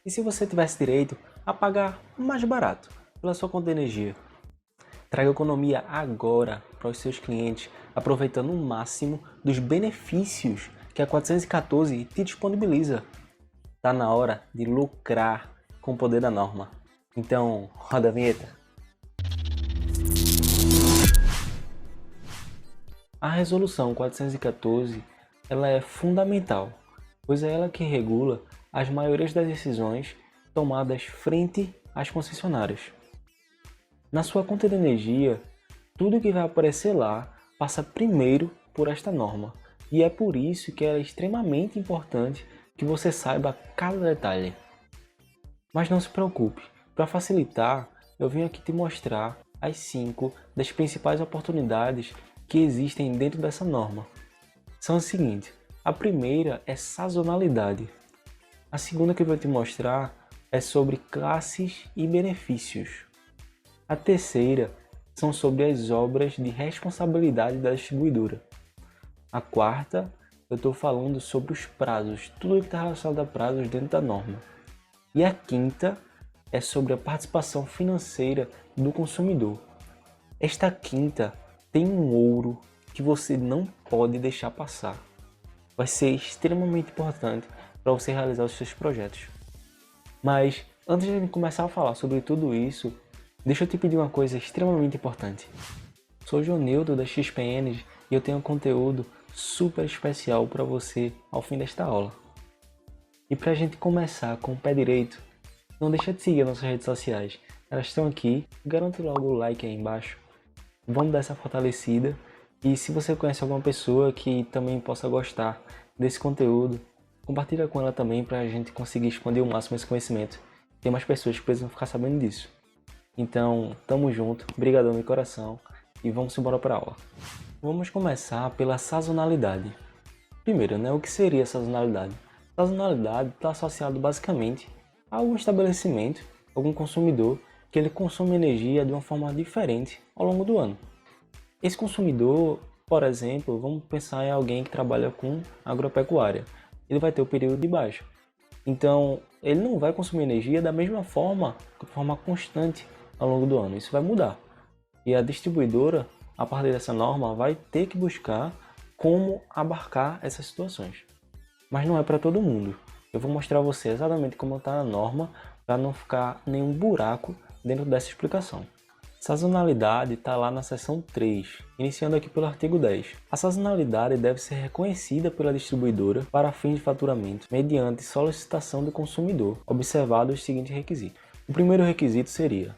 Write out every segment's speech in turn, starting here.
E se você tivesse direito a pagar mais barato pela sua conta de energia? Traga economia agora para os seus clientes, aproveitando o máximo dos benefícios que a 414 te disponibiliza. Tá na hora de lucrar com o poder da norma. Então, roda a vinheta. A resolução 414 ela é fundamental, pois é ela que regula as maiorias das decisões tomadas frente às concessionárias. Na sua conta de energia, tudo que vai aparecer lá passa primeiro por esta norma, e é por isso que é extremamente importante que você saiba cada detalhe. Mas não se preocupe, para facilitar, eu vim aqui te mostrar as 5 das principais oportunidades que existem dentro dessa norma. São as seguintes: a primeira é sazonalidade. A segunda que eu vou te mostrar é sobre classes e benefícios. A terceira são sobre as obras de responsabilidade da distribuidora. A quarta, eu estou falando sobre os prazos, tudo que está relacionado a prazos dentro da norma. E a quinta é sobre a participação financeira do consumidor. Esta quinta tem um ouro que você não pode deixar passar. Vai ser extremamente importante para você realizar os seus projetos. Mas antes de começar a falar sobre tudo isso, deixa eu te pedir uma coisa extremamente importante. Sou Jonildo da XPN e eu tenho um conteúdo super especial para você ao fim desta aula. E para a gente começar com o pé direito, não deixa de seguir nossas redes sociais. Elas estão aqui, garante logo o like aí embaixo. Vamos dar essa fortalecida. E se você conhece alguma pessoa que também possa gostar desse conteúdo, compartilha com ela também para a gente conseguir expandir ao máximo esse conhecimento. Tem mais pessoas que precisam ficar sabendo disso. Então, tamo junto, brigadão de coração e vamos embora para a aula. Vamos começar pela sazonalidade. Primeiro, o que seria sazonalidade? Sazonalidade está associado basicamente a algum estabelecimento, algum consumidor, que ele consome energia de uma forma diferente ao longo do ano. Esse consumidor, por exemplo, vamos pensar em alguém que trabalha com agropecuária. Ele vai ter o período de baixa. Então, ele não vai consumir energia da mesma forma, de forma constante ao longo do ano. Isso vai mudar. E a distribuidora, a partir dessa norma, vai ter que buscar como abarcar essas situações. Mas não é para todo mundo. Eu vou mostrar a você exatamente como está a norma para não ficar nenhum buraco dentro dessa explicação. Sazonalidade está lá na seção 3, iniciando aqui pelo artigo 10. A sazonalidade deve ser reconhecida pela distribuidora para fins de faturamento, mediante solicitação do consumidor, observados os seguintes requisitos. O primeiro requisito seria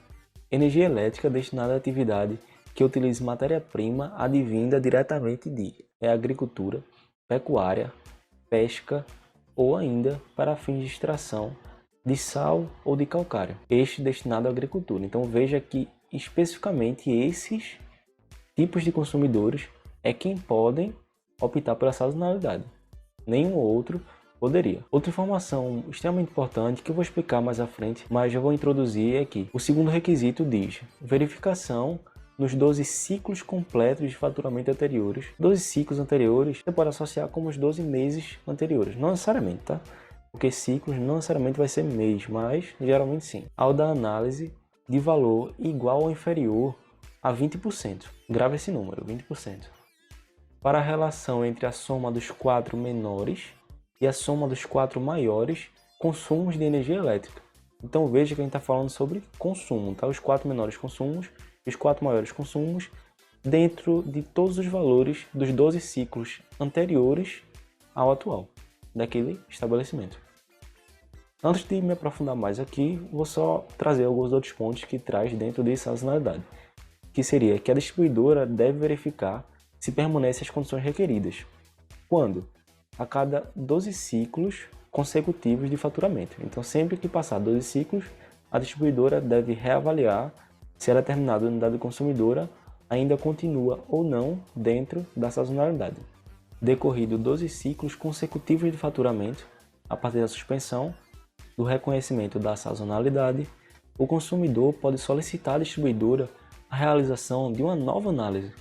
energia elétrica destinada à atividade que utilize matéria-prima advinda diretamente de agricultura, pecuária, pesca ou ainda para fins de extração de sal ou de calcário, este destinado à agricultura. Então veja que especificamente esses tipos de consumidores é quem podem optar pela sazonalidade. Nenhum outro poderia. Outra informação extremamente importante que eu vou explicar mais à frente, mas eu vou introduzir aqui. O segundo requisito diz verificação nos 12 ciclos completos de faturamento anteriores. 12 ciclos anteriores você pode associar como os 12 meses anteriores, não necessariamente, tá? Porque ciclos não necessariamente vai ser mês, mas geralmente sim. Ao da análise de valor igual ou inferior a 20%. Grave esse número, 20%. Para a relação entre a soma dos 4 menores e a soma dos 4 maiores consumos de energia elétrica. Então veja que a gente está falando sobre consumo, tá? Os 4 menores consumos e os 4 maiores consumos dentro de todos os valores dos 12 ciclos anteriores ao atual daquele estabelecimento. Antes de me aprofundar mais aqui, vou só trazer alguns outros pontos que traz dentro de sazonalidade, que seria que a distribuidora deve verificar se permanecem as condições requeridas. Quando? A cada 12 ciclos consecutivos de faturamento. Então, sempre que passar 12 ciclos, a distribuidora deve reavaliar se a determinada unidade consumidora ainda continua ou não dentro da sazonalidade. Decorrido 12 ciclos consecutivos de faturamento, a partir da suspensão do reconhecimento da sazonalidade, o consumidor pode solicitar à distribuidora a realização de uma nova análise.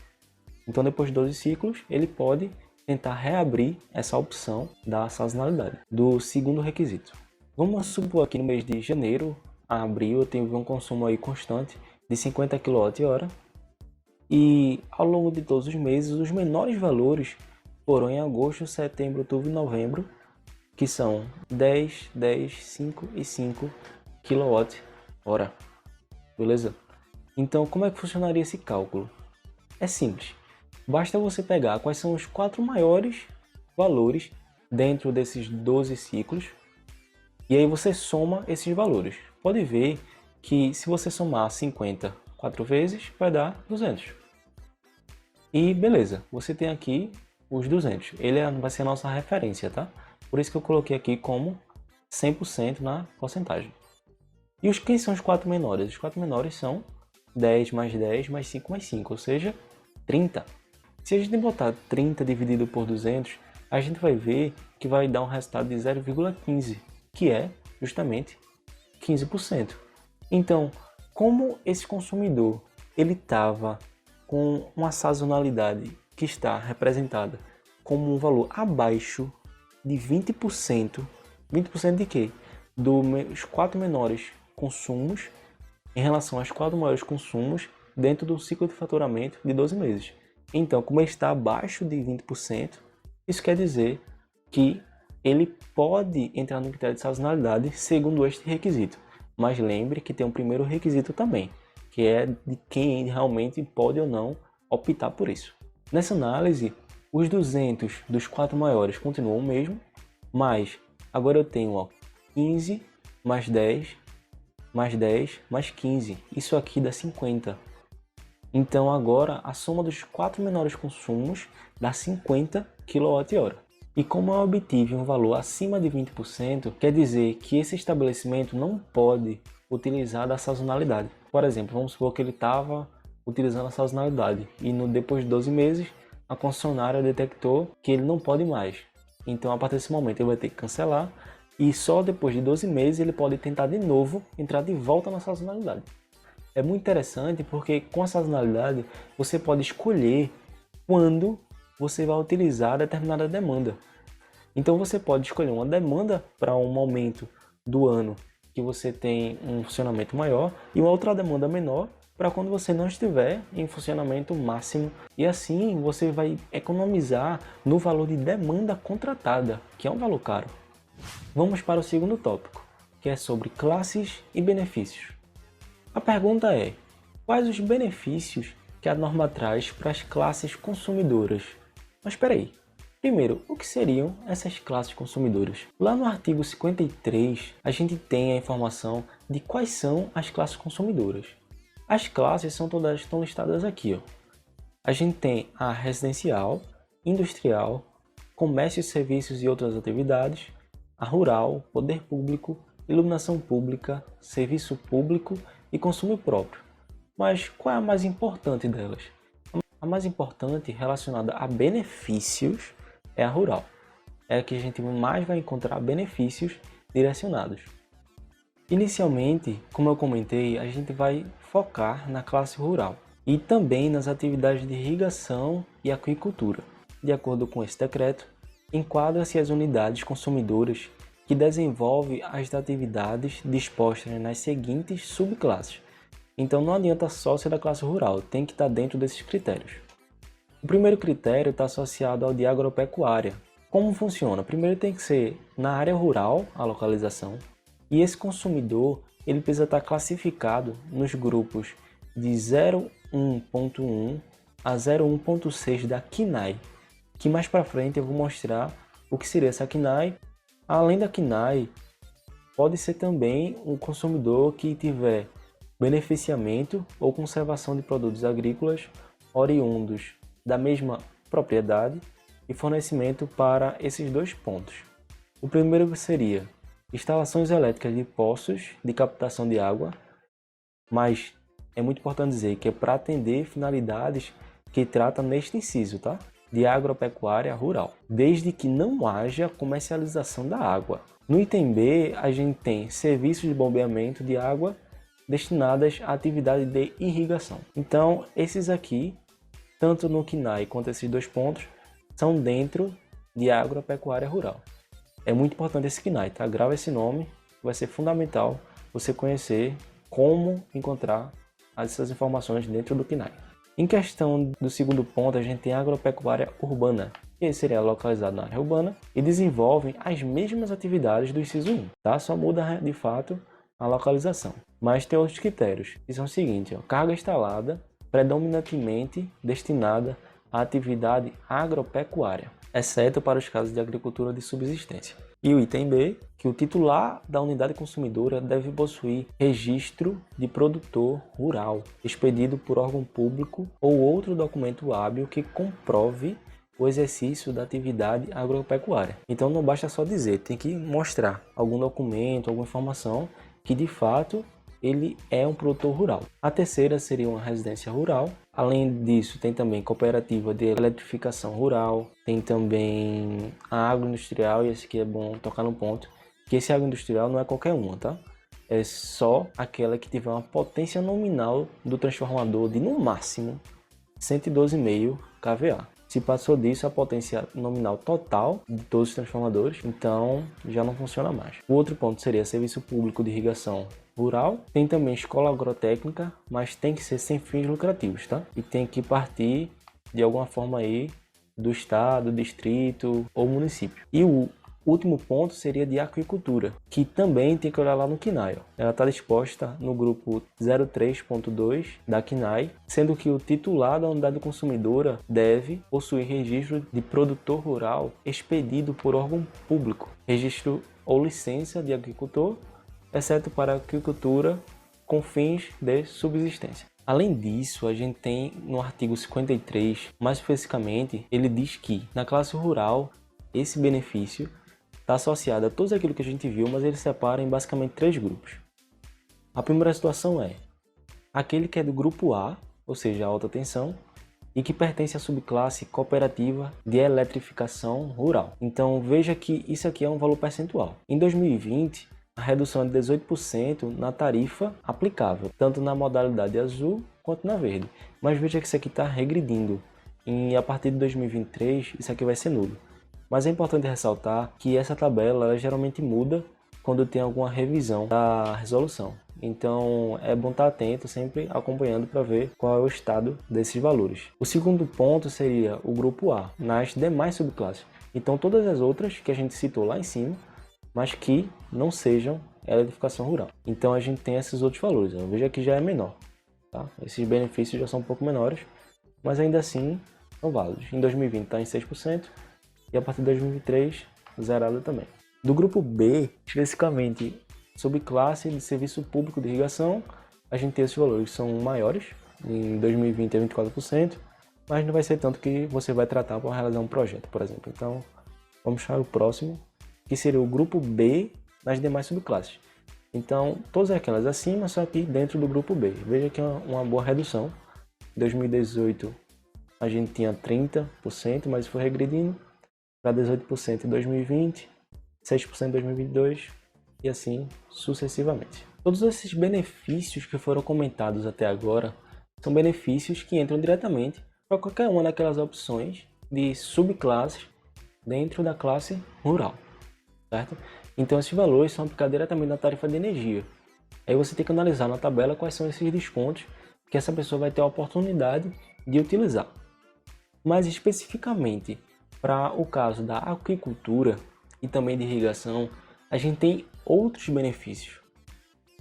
Então, depois de 12 ciclos, ele pode tentar reabrir essa opção da sazonalidade, do segundo requisito. Vamos supor aqui no mês de janeiro a abril eu tive um consumo aí constante de 50 kWh e ao longo de todos os meses os menores valores foram em agosto, setembro, outubro e novembro, que são 10, 10, 5 e 5 kWh, beleza? Então como é que funcionaria esse cálculo? É simples, basta você pegar quais são os 4 maiores valores dentro desses 12 ciclos e aí você soma esses valores. Pode ver que se você somar 50 4 vezes, vai dar 200. E beleza, você tem aqui os 200. Ele vai ser a nossa referência, tá? Por isso que eu coloquei aqui como 100% na porcentagem. E quem são os 4 menores? Os 4 menores são 10 mais 10 mais 5 mais 5, ou seja, 30. Se a gente botar 30 dividido por 200, a gente vai ver que vai dar um resultado de 0,15, que é justamente 15%. Então, como esse consumidor ele estava com uma sazonalidade que está representada como um valor abaixo de 20%, 20% de quê? Dos 4 menores consumos em relação aos 4 maiores consumos dentro do ciclo de faturamento de 12 meses. Então, como ele está abaixo de 20%, isso quer dizer que ele pode entrar no critério de sazonalidade segundo este requisito. Mas lembre que tem um primeiro requisito também, que é de quem realmente pode ou não optar por isso. Nessa análise, os 200 dos 4 maiores continuam o mesmo, mas agora eu tenho 15 mais 10 mais 10 mais 15. Isso aqui dá 50. Então agora a soma dos 4 menores consumos dá 50 kWh. E como eu obtive um valor acima de 20%, quer dizer que esse estabelecimento não pode utilizar da sazonalidade. Por exemplo, vamos supor que ele estava utilizando a sazonalidade e depois de 12 meses a concessionária detectou que ele não pode mais. Então a partir desse momento ele vai ter que cancelar e só depois de 12 meses ele pode tentar de novo entrar de volta na sazonalidade. É muito interessante porque com a sazonalidade você pode escolher quando você vai utilizar determinada demanda. Então você pode escolher uma demanda para um momento do ano que você tem um funcionamento maior e uma outra demanda menor para quando você não estiver em funcionamento máximo. E assim você vai economizar no valor de demanda contratada, que é um valor caro. Vamos para o segundo tópico, que é sobre classes e benefícios. A pergunta é: quais os benefícios que a norma traz para as classes consumidoras? Mas espera aí. Primeiro, o que seriam essas classes consumidoras? Lá no artigo 53, a gente tem a informação de quais são as classes consumidoras. As classes são todas estão listadas aqui, ó. A gente tem a residencial, industrial, comércio e serviços e outras atividades, a rural, poder público, iluminação pública, serviço público e consumo próprio. Mas qual é a mais importante delas? A mais importante relacionada a benefícios é a rural. É a que a gente mais vai encontrar benefícios direcionados. Inicialmente, como eu comentei, a gente vai focar na classe rural e também nas atividades de irrigação e aquicultura. De acordo com esse decreto, enquadram-se as unidades consumidoras que desenvolvem as atividades dispostas nas seguintes subclasses. Então não adianta só ser da classe rural, tem que estar dentro desses critérios. O primeiro critério está associado ao de agropecuária. Como funciona? Primeiro tem que ser na área rural a localização e esse consumidor ele precisa estar classificado nos grupos de 01.1 a 01.6 da KNAI, que mais para frente eu vou mostrar o que seria essa KNAI. Além da KNAI, pode ser também um consumidor que tiver beneficiamento ou conservação de produtos agrícolas oriundos da mesma propriedade e fornecimento para esses dois pontos. O primeiro seria instalações elétricas de poços de captação de água, mas é muito importante dizer que é para atender finalidades que trata neste inciso, tá? De agropecuária rural, desde que não haja comercialização da água. No item B, a gente tem serviços de bombeamento de água destinadas à atividade de irrigação. Então, esses aqui, tanto no KNAI quanto esses dois pontos, são dentro de agropecuária rural. É muito importante esse KNAI, tá? Grava esse nome vai ser fundamental você conhecer como encontrar essas informações dentro do CNAE. Em questão do segundo ponto, a gente tem a agropecuária urbana, que seria localizado na área urbana e desenvolve as mesmas atividades do inciso 1, tá? Só muda de fato a localização. Mas tem outros critérios, que são os seguintes: carga instalada predominantemente destinada à atividade agropecuária, exceto para os casos de agricultura de subsistência. E o item B, que o titular da unidade consumidora deve possuir registro de produtor rural, expedido por órgão público ou outro documento hábil que comprove o exercício da atividade agropecuária. Então não basta só dizer, tem que mostrar algum documento, alguma informação que de fato ele é um produtor rural. A terceira seria uma residência rural. Além disso, tem também cooperativa de eletrificação rural, tem também a agroindustrial, e esse aqui é bom tocar no ponto, que esse agroindustrial não é qualquer uma, tá? É só aquela que tiver uma potência nominal do transformador de no máximo 112,5 kVA. Se passou disso, a potência nominal total de todos os transformadores, então já não funciona mais. O outro ponto seria serviço público de irrigação rural. Tem também escola agrotécnica, mas tem que ser sem fins lucrativos, tá? E tem que partir de alguma forma aí do estado, distrito ou município. E o último ponto seria de aquicultura, que também tem que olhar lá no CNAE. Ela está disposta no grupo 03.2 da CNAE, sendo que o titular da unidade consumidora deve possuir registro de produtor rural expedido por órgão público, registro ou licença de agricultor, exceto para aquicultura com fins de subsistência. Além disso, a gente tem no artigo 53, mais especificamente, ele diz que na classe rural esse benefício está associado a tudo aquilo que a gente viu, mas ele separa em basicamente 3 grupos. A primeira situação é aquele que é do grupo A, ou seja, alta tensão, e que pertence à subclasse cooperativa de eletrificação rural. Então veja que isso aqui é um valor percentual. Em 2020, a redução é de 18% na tarifa aplicável, tanto na modalidade azul quanto na verde. Mas veja que isso aqui está regredindo, e a partir de 2023 isso aqui vai ser nulo. Mas é importante ressaltar que essa tabela ela geralmente muda quando tem alguma revisão da resolução. Então é bom estar atento, sempre acompanhando para ver qual é o estado desses valores. O segundo ponto seria o grupo A, nas demais subclasses. Então todas as outras que a gente citou lá em cima, mas que não sejam eletrificação rural. Então a gente tem esses outros valores. Veja que já é menor, tá? Esses benefícios já são um pouco menores, mas ainda assim são válidos. Em 2020 está em 6%. E a partir de 2023, zerado também. Do grupo B, especificamente subclasse de serviço público de irrigação, a gente tem esses valores que são maiores, em 2020 é 24%, mas não vai ser tanto que você vai tratar para realizar um projeto, por exemplo. Então, vamos para o próximo, que seria o grupo B nas demais subclasses. Então, todas aquelas acima, só que dentro do grupo B. Veja que é uma boa redução. Em 2018, a gente tinha 30%, mas foi regredindo para 18% em 2020, 6% em 2022 e assim sucessivamente. Todos esses benefícios que foram comentados até agora são benefícios que entram diretamente para qualquer uma daquelas opções de subclasses dentro da classe rural, certo? Então esses valores são aplicados diretamente na tarifa de energia. Aí você tem que analisar na tabela quais são esses descontos que essa pessoa vai ter a oportunidade de utilizar. Mas especificamente para o caso da aquicultura e também de irrigação, a gente tem outros benefícios.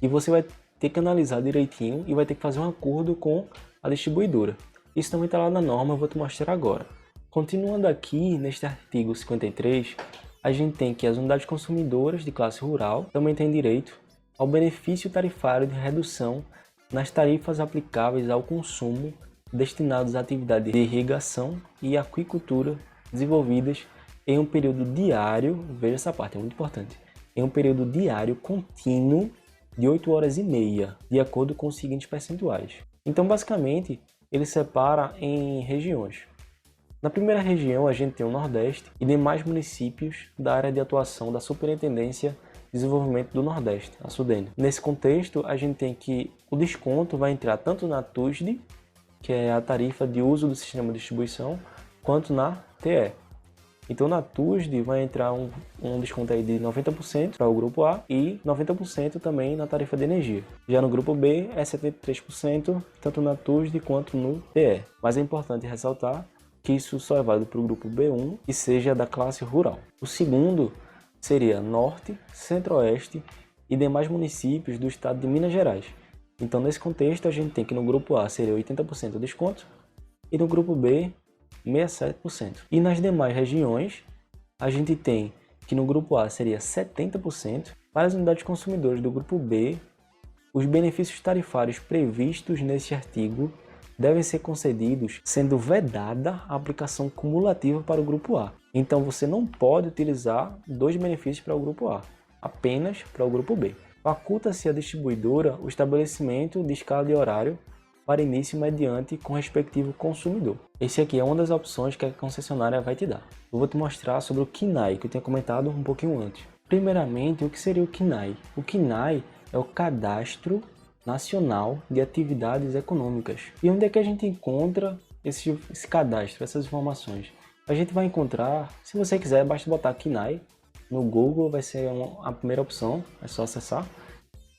E você vai ter que analisar direitinho e vai ter que fazer um acordo com a distribuidora. Isso também está lá na norma, eu vou te mostrar agora. Continuando aqui neste artigo 53, a gente tem que as unidades consumidoras de classe rural também têm direito ao benefício tarifário de redução nas tarifas aplicáveis ao consumo destinados à atividade de irrigação e aquicultura desenvolvidas em um período diário, veja essa parte, é muito importante, em um período diário contínuo de 8 horas e meia, de acordo com os seguintes percentuais. Então, basicamente, ele separa em regiões. Na primeira região, a gente tem o Nordeste e demais municípios da área de atuação da Superintendência de Desenvolvimento do Nordeste, a SUDENE. Nesse contexto, a gente tem que o desconto vai entrar tanto na TUSD, que é a tarifa de uso do sistema de distribuição, quanto na TE. Então na TUSD vai entrar um desconto aí de 90% para o grupo A e 90% também na tarifa de energia. Já no grupo B é 73%, tanto na TUSD quanto no TE. Mas é importante ressaltar que isso só é válido para o grupo B1 e seja da classe rural. O segundo seria Norte, Centro-Oeste e demais municípios do estado de Minas Gerais. Então nesse contexto a gente tem que no grupo A seria 80% de desconto e no grupo B 67%. E nas demais regiões, a gente tem que no grupo A seria 70%. Para as unidades consumidoras do grupo B, os benefícios tarifários previstos neste artigo devem ser concedidos, sendo vedada a aplicação cumulativa para o grupo A. Então você não pode utilizar dois benefícios para o grupo A, apenas para o grupo B. Faculta-se à distribuidora o estabelecimento de escala de horário para início mediante com o respectivo consumidor. Esse aqui é uma das opções que a concessionária vai te dar. Eu vou te mostrar sobre o KNAI, que eu tinha comentado um pouquinho antes. Primeiramente, o que seria o KNAI? O KNAI é o Cadastro Nacional de Atividades Econômicas. E onde é que a gente encontra esse cadastro, essas informações? A gente vai encontrar, se você quiser, basta botar KNAI no Google, vai ser a primeira opção, é só acessar.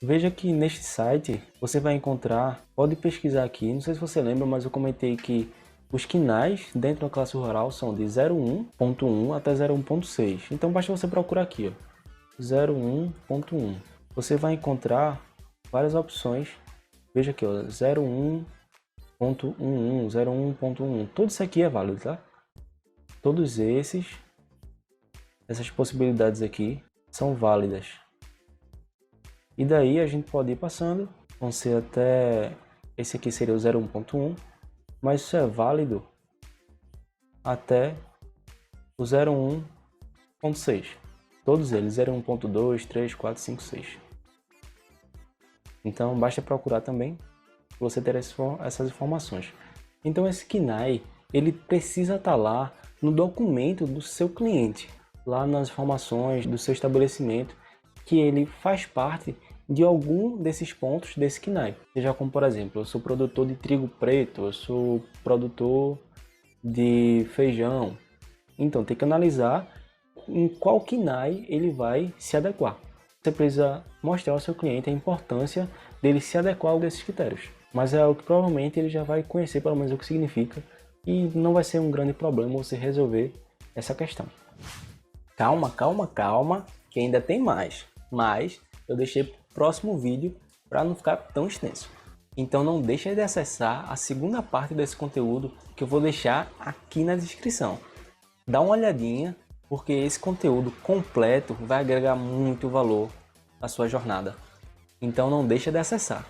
Veja que neste site você vai encontrar, pode pesquisar aqui, não sei se você lembra, mas eu comentei que os KNAIs dentro da classe rural são de 01.1 até 01.6. Então basta você procurar aqui, ó, 01.1. Você vai encontrar várias opções. Veja aqui, ó, 01.11, 01.1. Tudo isso aqui é válido, tá? Todos essas possibilidades aqui são válidas. E daí a gente pode ir passando, vão ser até, esse aqui seria o 01.1, mas isso é válido até o 01.6. Todos eles, 01.2, 3, 4, 5, 6. Então basta procurar também para você ter essas informações. Então esse KNAI, ele precisa estar lá no documento do seu cliente, lá nas informações do seu estabelecimento, que ele faz parte de algum desses pontos desse KNAI. Seja como, por exemplo, eu sou produtor de trigo preto, eu sou produtor de feijão. Então tem que analisar em qual KNAI ele vai se adequar. Você precisa mostrar ao seu cliente a importância dele se adequar a um desses critérios. Mas é algo que provavelmente ele já vai conhecer pelo menos o que significa e não vai ser um grande problema você resolver essa questão. Calma, calma, calma, que ainda tem mais. Mas eu deixei para o próximo vídeo para não ficar tão extenso. Então não deixe de acessar a segunda parte desse conteúdo que eu vou deixar aqui na descrição. Dá uma olhadinha, porque esse conteúdo completo vai agregar muito valor à sua jornada. Então não deixe de acessar.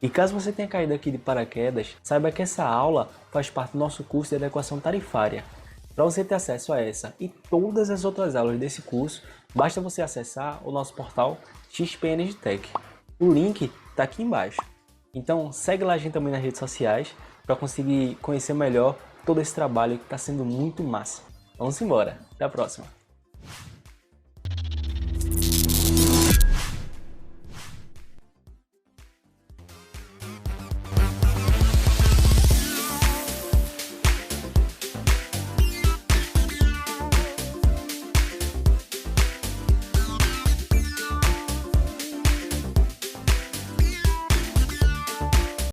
E caso você tenha caído aqui de paraquedas, saiba que essa aula faz parte do nosso curso de adequação tarifária. Para você ter acesso a essa e todas as outras aulas desse curso, basta você acessar o nosso portal XP Energy Tech. O link está aqui embaixo. Então segue lá a gente também nas redes sociais para conseguir conhecer melhor todo esse trabalho que está sendo muito massa. Vamos embora, até a próxima!